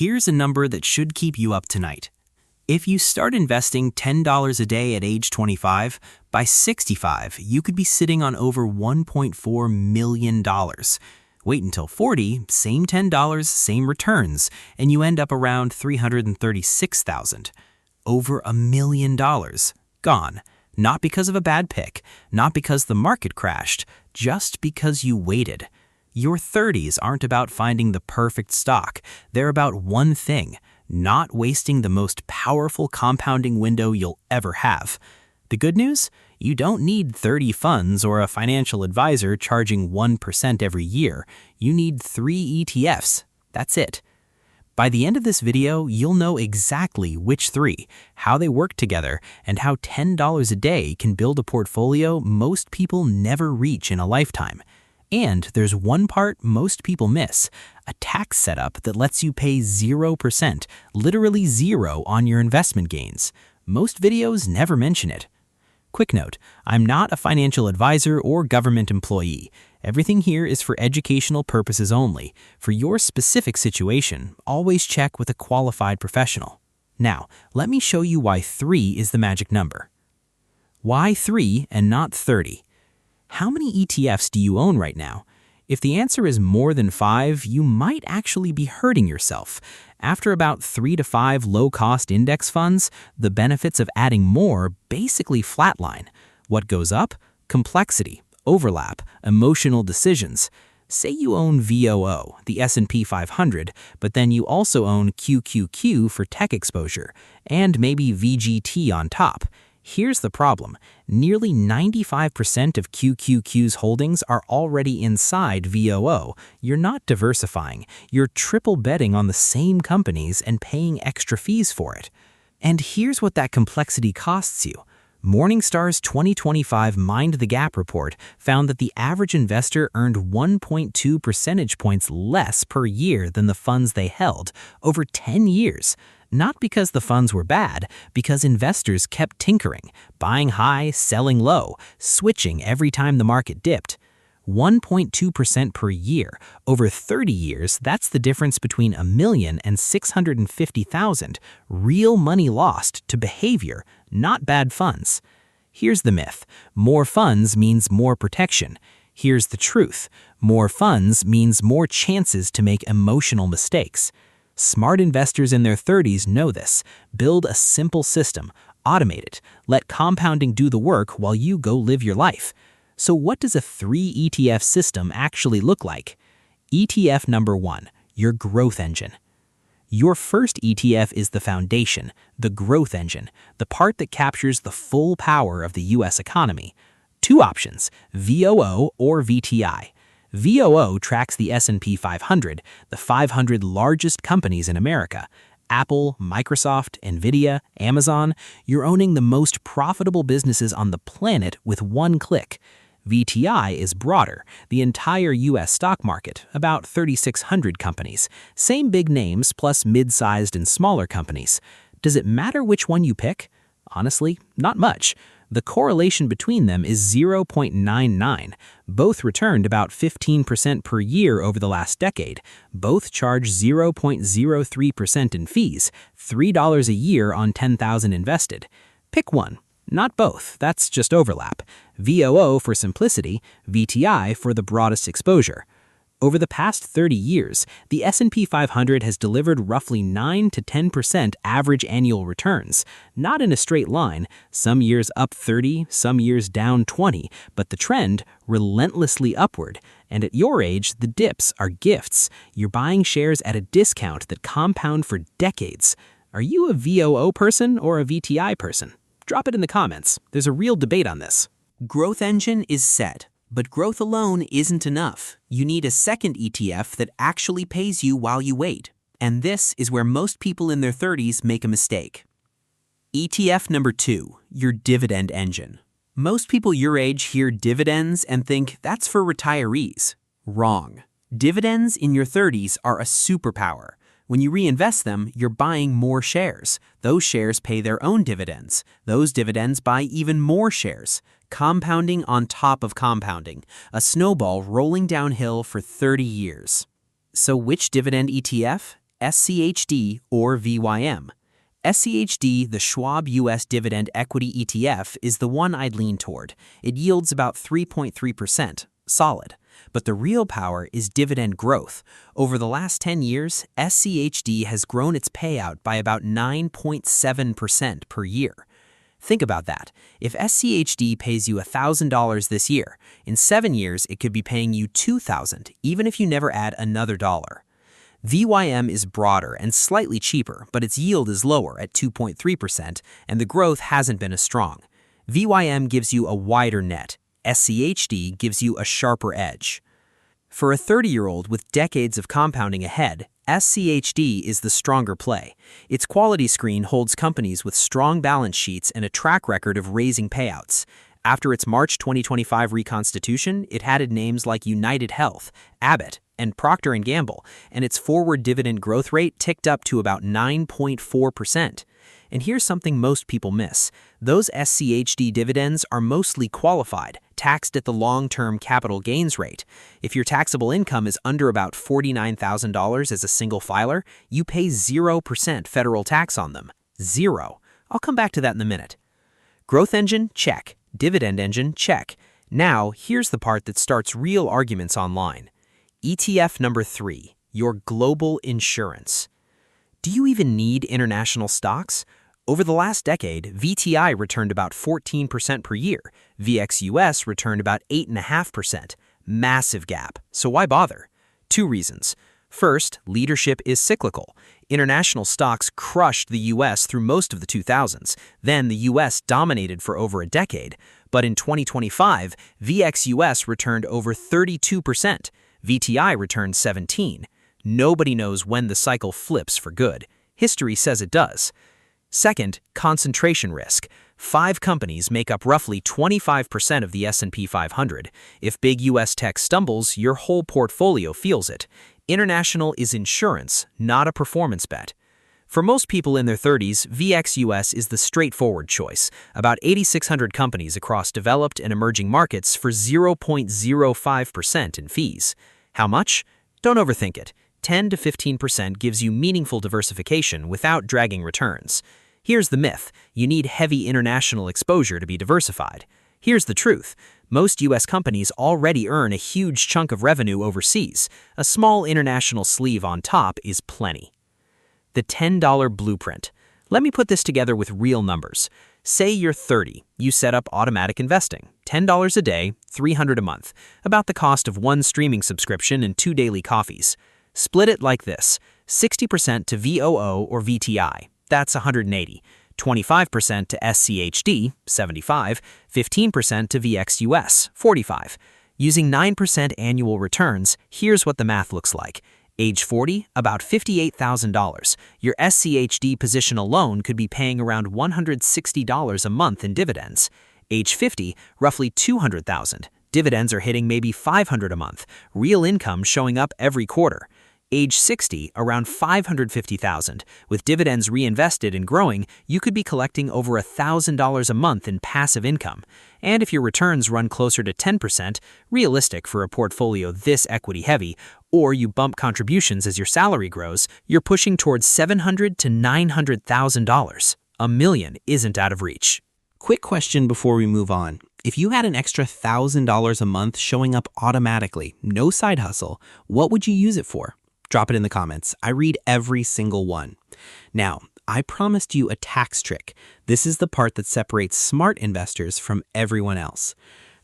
Here's a number that should keep you up tonight. If you start investing $10 a day at age 25, by 65, you could be sitting on over $1.4 million. Wait until 40, same $10, same returns, and you end up around $336,000. Over $1 million. Gone. Not because of a bad pick, not because the market crashed, just because you waited. Your 30s aren't about finding the perfect stock. They're about one thing: not wasting the most powerful compounding window you'll ever have. The good news? You don't need 30 funds or a financial advisor charging 1% every year. You need 3 ETFs. That's it. By the end of this video, you'll know exactly which 3, how they work together, and how $10 a day can build a portfolio most people never reach in a lifetime. And there's one part most people miss: a tax setup that lets you pay 0%, literally zero, on your investment gains. Most videos never mention it. Quick note, I'm not a financial advisor or government employee. Everything here is for educational purposes only. For your specific situation, always check with a qualified professional. Now, let me show you why 3 is the magic number. Why 3 and not 30? How many ETFs do you own right now? If the answer is more than 5, you might actually be hurting yourself. After about 3 to 5 low-cost index funds, the benefits of adding more basically flatline. What goes up? Complexity, overlap, emotional decisions. Say you own VOO, the S&P 500, but then you also own QQQ for tech exposure, and maybe VGT on top. Here's the problem. Nearly 95% of QQQ's holdings are already inside VOO. You're not diversifying. You're triple betting on the same companies and paying extra fees for it. And here's what that complexity costs you. Morningstar's 2025 Mind the Gap report found that the average investor earned 1.2 percentage points less per year than the funds they held over 10 years. Not because the funds were bad, because investors kept tinkering, buying high, selling low, switching every time the market dipped. 1.2% per year. Over 30 years, that's the difference between $1 million and $650,000. Real money lost to behavior, not bad funds. Here's the myth. More funds means more protection. Here's the truth. More funds means more chances to make emotional mistakes. Smart investors in their 30s know this. Build a simple system, automate it, let compounding do the work while you go live your life. So what does a 3 ETF system actually look like? ETF number 1, your growth engine. Your first ETF is the foundation, the growth engine, the part that captures the full power of the US economy. 2 options, VOO or VTI. VOO tracks the S&P 500, the 500 largest companies in America. Apple, Microsoft, Nvidia, Amazon. You're owning the most profitable businesses on the planet with one click. VTI is broader, the entire U.S. stock market, about 3,600 companies. Same big names plus mid-sized and smaller companies. Does it matter which one you pick? Honestly, not much. The correlation between them is 0.99. Both returned about 15% per year over the last decade. Both charge 0.03% in fees, $3 a year on $10,000 invested. Pick one. Not both, that's just overlap. VOO for simplicity, VTI for the broadest exposure. Over the past 30 years, the S&P 500 has delivered roughly 9 to 10% average annual returns. Not in a straight line, some years up 30, some years down 20, but the trend relentlessly upward. And at your age, the dips are gifts. You're buying shares at a discount that compound for decades. Are you a VOO person or a VTI person? Drop it in the comments. There's a real debate on this. Growth engine is set. But growth alone isn't enough. You need a second ETF that actually pays you while you wait. And this is where most people in their 30s make a mistake. ETF number 2, your dividend engine. Most people your age hear dividends and think that's for retirees. Wrong. Dividends in your 30s are a superpower. When you reinvest them, you're buying more shares. Those shares pay their own dividends. Those dividends buy even more shares. Compounding on top of compounding, a snowball rolling downhill for 30 years. So which dividend ETF? SCHD or VYM. SCHD, the Schwab U.S. Dividend Equity ETF, is the one I'd lean toward. It yields about 3.3%, solid. But the real power is dividend growth. Over the last 10 years, SCHD has grown its payout by about 9.7% per year. Think about that. If SCHD pays you $1,000 this year, in 7 years it could be paying you $2,000, even if you never add another dollar. VYM is broader and slightly cheaper, but its yield is lower at 2.3%, and the growth hasn't been as strong. VYM gives you a wider net. SCHD gives you a sharper edge. For a 30-year-old with decades of compounding ahead, SCHD is the stronger play. Its quality screen holds companies with strong balance sheets and a track record of raising payouts. After its March 2025 reconstitution, it added names like United Health, Abbott, and Procter & Gamble, and its forward dividend growth rate ticked up to about 9.4%. And here's something most people miss. Those SCHD dividends are mostly qualified, taxed at the long-term capital gains rate. If your taxable income is under about $49,000 as a single filer, you pay 0% federal tax on them. Zero. I'll come back to that in a minute. Growth engine? Check. Dividend engine? Check. Now, here's the part that starts real arguments online. ETF number 3, your global insurance. Do you even need international stocks? Over the last decade, VTI returned about 14% per year. VXUS returned about 8.5%. Massive gap. So why bother? 2 reasons. First, leadership is cyclical. International stocks crushed the US through most of the 2000s. Then the US dominated for over a decade. But in 2025, VXUS returned over 32%. VTI returned 17%. Nobody knows when the cycle flips for good. History says it does. Second, concentration risk. 5 companies make up roughly 25% of the S&P 500. If big US tech stumbles, your whole portfolio feels it. International is insurance, not a performance bet. For most people in their 30s, VXUS is the straightforward choice. About 8,600 companies across developed and emerging markets for 0.05% in fees. How much? Don't overthink it. 10 to 15% gives you meaningful diversification without dragging returns. Here's the myth. You need heavy international exposure to be diversified. Here's the truth. Most US companies already earn a huge chunk of revenue overseas. A small international sleeve on top is plenty. The $10 blueprint. Let me put this together with real numbers. Say you're 30. You set up automatic investing. $10 a day, $300 a month. About the cost of 1 streaming subscription and 2 daily coffees. Split it like this. 60% to VOO or VTI. That's 180. 25% to SCHD, 75. 15% to VXUS, 45. Using 9% annual returns, here's what the math looks like. Age 40, about $58,000. Your SCHD position alone could be paying around $160 a month in dividends. Age 50, roughly $200,000. Dividends are hitting maybe $500 a month. Real income showing up every quarter. Age 60, around $550,000. With dividends reinvested and growing, you could be collecting over $1,000 a month in passive income. And if your returns run closer to 10%, realistic for a portfolio this equity heavy, or you bump contributions as your salary grows, you're pushing towards $700,000 to $900,000. $1 million isn't out of reach. Quick question before we move on. If you had an extra $1,000 a month showing up automatically, no side hustle, what would you use it for? Drop it in the comments. I read every single one. Now, I promised you a tax trick. This is the part that separates smart investors from everyone else.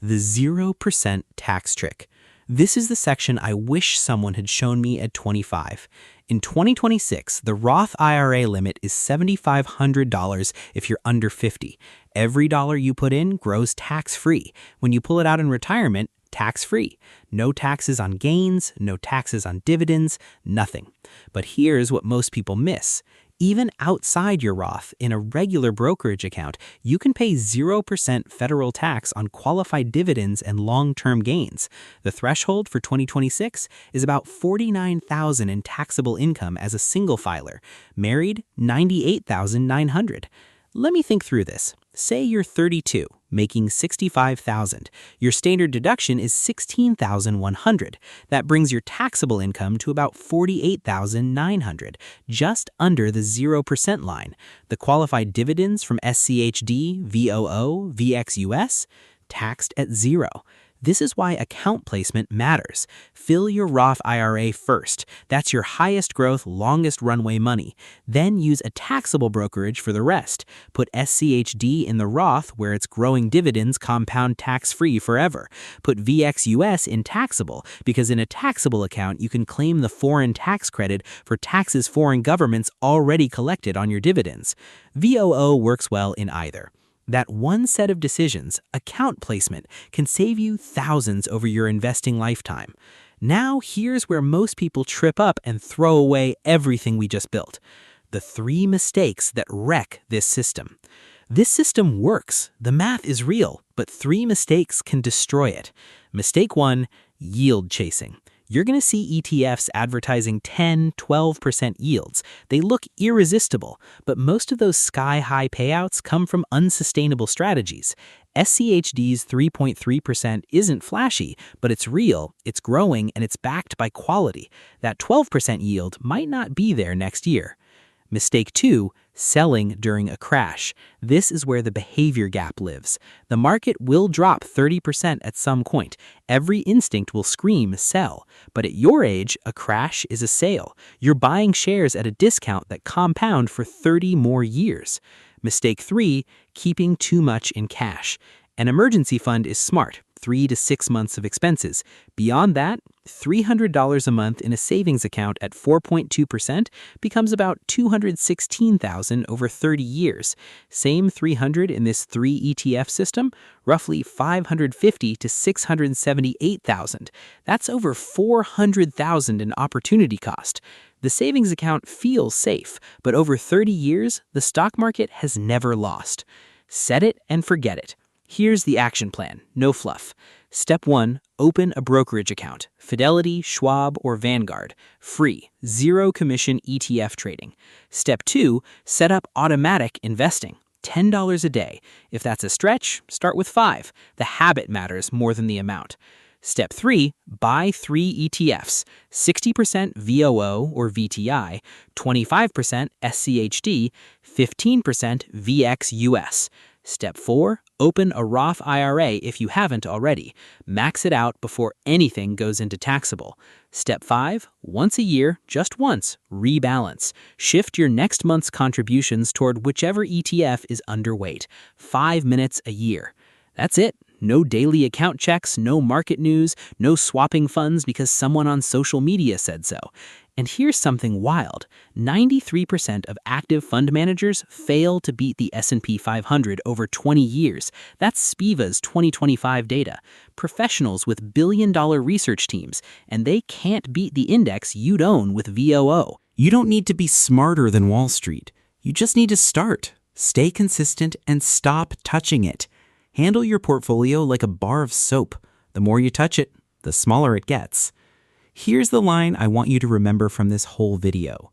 The 0% tax trick. This is the section I wish someone had shown me at 25. In 2026, the Roth IRA limit is $7,500 if you're under 50. Every dollar you put in grows tax-free. When you pull it out in retirement, tax-free. No taxes on gains, no taxes on dividends, nothing. But here's what most people miss. Even outside your Roth, in a regular brokerage account, you can pay 0% federal tax on qualified dividends and long-term gains. The threshold for 2026 is about $49,000 in taxable income as a single filer. Married, $98,900. Let me think through this. Say you're 32, making $65,000. Your standard deduction is $16,100. That brings your taxable income to about $48,900, just under the 0% line. The qualified dividends from SCHD, VOO, VXUS, taxed at 0. This is why account placement matters. Fill your Roth IRA first. That's your highest growth, longest runway money. Then use a taxable brokerage for the rest. Put SCHD in the Roth where its growing dividends compound tax-free forever. Put VXUS in taxable because in a taxable account you can claim the foreign tax credit for taxes foreign governments already collected on your dividends. VOO works well in either. That one set of decisions, account placement, can save you thousands over your investing lifetime. Now, here's where most people trip up and throw away everything we just built. The 3 mistakes that wreck this system. This system works, the math is real, but 3 mistakes can destroy it. Mistake 1, yield chasing. You're going to see ETFs advertising 10, 12% yields. They look irresistible, but most of those sky-high payouts come from unsustainable strategies. SCHD's 3.3% isn't flashy, but it's real, it's growing, and it's backed by quality. That 12% yield might not be there next year. Mistake 2, selling during a crash. This is where the behavior gap lives. The market will drop 30% at some point. Every instinct will scream sell. But at your age, a crash is a sale. You're buying shares at a discount that compound for 30 more years. Mistake 3, keeping too much in cash. An emergency fund is smart, 3 to 6 months of expenses. Beyond that, $300 a month in a savings account at 4.2% becomes about $216,000 over 30 years. Same $300 in this 3-ETF system, roughly $550,000 to $678,000. That's over $400,000 in opportunity cost. The savings account feels safe, but over 30 years, the stock market has never lost. Set it and forget it. Here's the action plan, no fluff. Step 1, open a brokerage account, Fidelity, Schwab, or Vanguard. Free, 0 commission ETF trading. Step 2, set up automatic investing, $10 a day. If that's a stretch, start with 5. The habit matters more than the amount. Step 3, buy 3 ETFs, 60% VOO or VTI, 25% SCHD, 15% VXUS. Step 4, open a Roth IRA if you haven't already. Max it out before anything goes into taxable. Step 5, once a year, just once, rebalance. Shift your next month's contributions toward whichever ETF is underweight. 5 minutes a year. That's it. No daily account checks, no market news, no swapping funds because someone on social media said so. And here's something wild. 93% of active fund managers fail to beat the S&P 500 over 20 years. That's SPIVA's 2025 data. Professionals with billion-dollar research teams, and they can't beat the index you'd own with VOO. You don't need to be smarter than Wall Street. You just need to start. Stay consistent and stop touching it. Handle your portfolio like a bar of soap. The more you touch it, the smaller it gets. Here's the line I want you to remember from this whole video.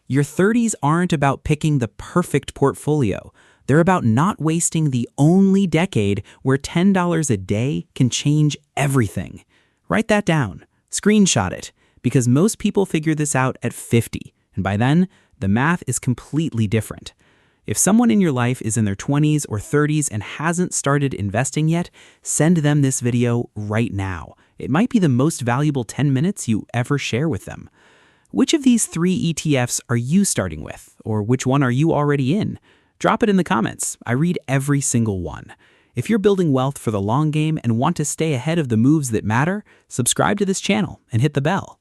Your 30s aren't about picking the perfect portfolio. They're about not wasting the only decade where $10 a day can change everything. Write that down. Screenshot it, because most people figure this out at 50, and by then, the math is completely different. If someone in your life is in their 20s or 30s and hasn't started investing yet, send them this video right now. It might be the most valuable 10 minutes you ever share with them. Which of these 3 ETFs are you starting with, or which one are you already in? Drop it in the comments. I read every single one. If you're building wealth for the long game and want to stay ahead of the moves that matter, subscribe to this channel and hit the bell.